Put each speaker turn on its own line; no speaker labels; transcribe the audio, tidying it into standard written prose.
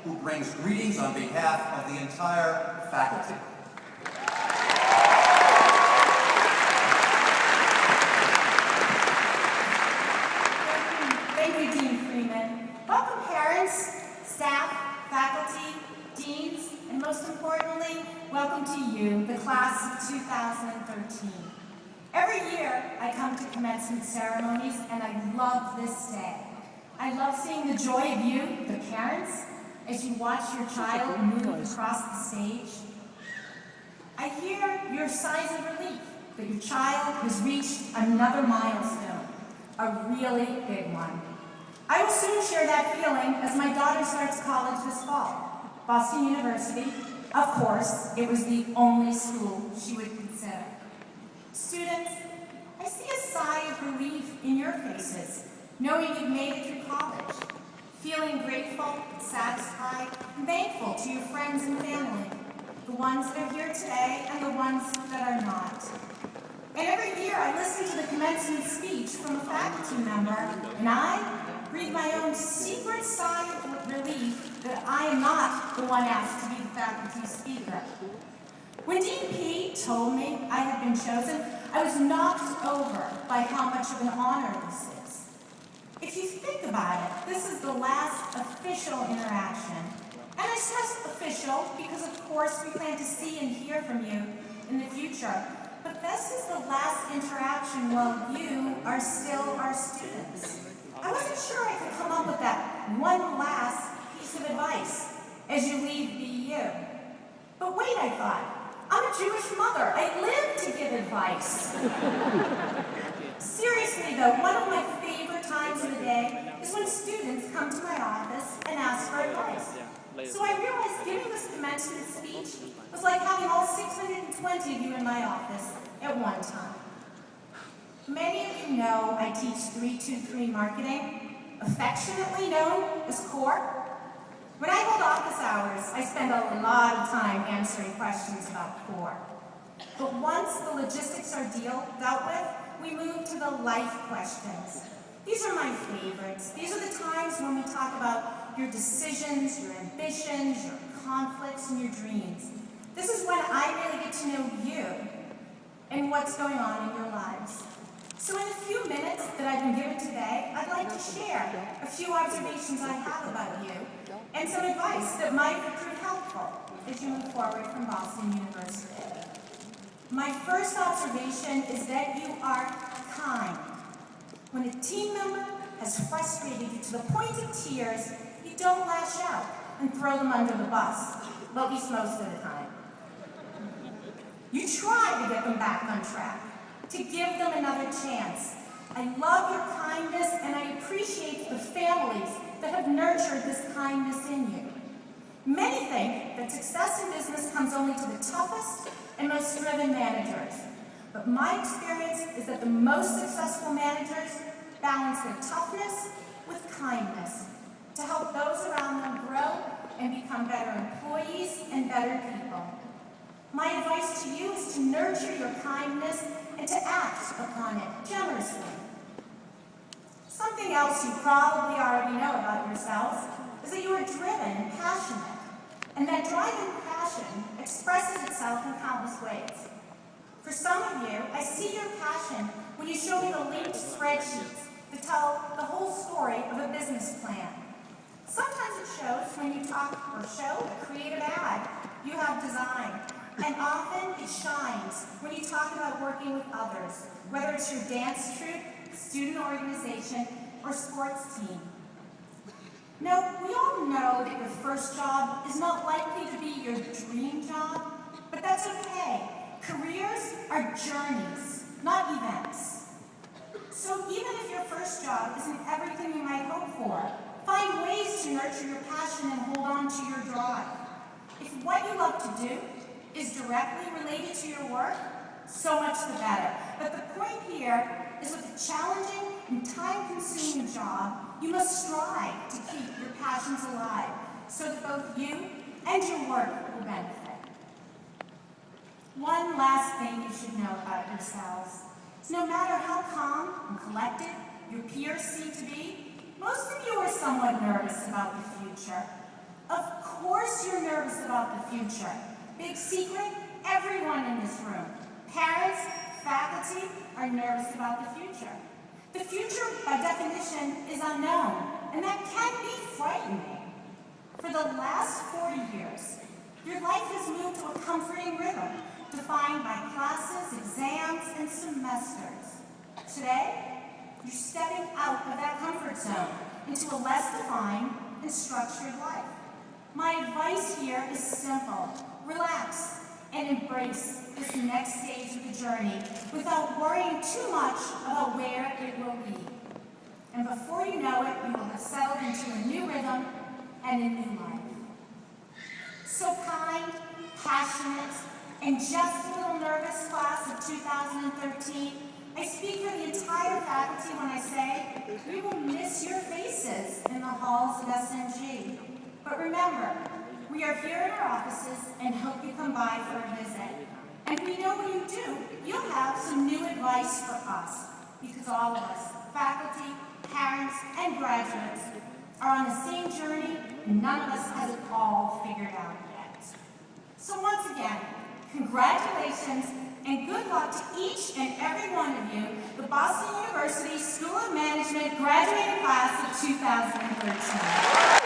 who brings greetings on behalf of the entire faculty.
Thank you, Dean Freeman. Welcome parents, staff, faculty, deans, and most importantly, welcome to you, the class of 2013. Every year, I come to commencement ceremonies, and I love this day. I love seeing the joy of you, the parents, as you watch your child move across the stage. I hear your sighs of relief that your child has reached another milestone, a really big one. I will soon share that feeling as my daughter starts college this fall. Boston University, of course, it was the only school she would consider. Students, I see a sigh of relief in your faces, knowing you've made it through college, feeling grateful, satisfied, and thankful to your friends and family, the ones that are here today and the ones that are not. And every year I listen to the commencement speech from a faculty member, and I breathe my own secret sigh of relief that I am not the one asked to be the faculty speaker. When Dean P. told me I had been chosen, I was knocked over by how much of an honor this is. If you think about it, this is the last official interaction. And I stress official because, of course, we plan to see and hear from you in the future. But this is the last interaction while you are still our students. I wasn't sure I could come up with that one last piece of advice as you leave BU. But wait, I thought, I'm a Jewish mother. I live to give advice. Seriously though, one of my favorite times of the day is when students come to my office and ask for advice. So I realized giving this commencement speech was like having all 620 of you in my office at one time. Many of you know I teach 323 marketing, affectionately known as CORE. When I hold office hours, I spend a lot of time answering questions about CORE. But once the logistics are dealt with, we move to the life questions. These are my favorites. These are the times when we talk about your decisions, your ambitions, your conflicts, and your dreams. This is when I really get to know you and what's going on in your lives. So in the few minutes that I've been given today, I'd like to share a few observations I have about you and some advice that might prove helpful as you move forward from Boston University. My first observation is that you are kind. When a team member has frustrated you to the point of tears, you don't lash out and throw them under the bus, at least most of the time. You try to get them back on track, to give them another chance. I love your kindness and I appreciate the families that have nurtured this kindness in you. Many think that success in business comes only to the toughest and most driven managers. But my experience is that the most successful managers balance their toughness with kindness to help those around them grow and become better employees and better people. My advice to you is to nurture your kindness and to act upon it generously. Something else you probably already know about yourselves is that you are driven and passionate, and that drive and passion expresses itself in countless ways. For some of you, I see your passion when you show me the linked spreadsheets to tell the whole story of a business plan. Sometimes it shows when you talk or show a creative ad you have designed, and often it shines when you talk about working with others, whether it's your dance troupe, student organization, or sports team. Now, we all know that your first job is not likely to be your dream job, but that's okay. Careers are journeys, not events. So even if your first job isn't everything you might hope for, find ways to nurture your passion and hold on to your drive. If what you love to do is directly related to your work, so much the better. But the point here is with a challenging and time-consuming job, you must strive to keep your passions alive so that both you and your work will benefit. One last thing you should know about yourselves is no matter how calm and collected your peers seem to be, most of you are somewhat nervous about the future. Of course you're nervous about the future. Big secret, everyone in this room, parents, faculty, are nervous about the future. The future, by definition, is unknown, and that can be frightening. For the last 40 years, your life has moved to a comforting rhythm, defined by classes, exams, and semesters. Today, you're stepping out of that comfort zone into a less defined and structured life. My advice here is simple. Relax and embrace this next stage of the journey without worrying too much about where it will lead. And before you know it, you will have settled into a new rhythm and a new life. So kind, passionate, and just a little nervous class of 2013, I speak for the entire faculty when I say we will miss your faces in the halls of SMG. But remember, we are here in our offices and hope you come by for a visit. And we know when you do, you'll have some new advice for us, because all of us, faculty, parents, and graduates, are on the same journey, and none of us has it all figured out yet. So once again, congratulations and good luck to each and every one of you, the Boston University School of Management graduating class of 2013.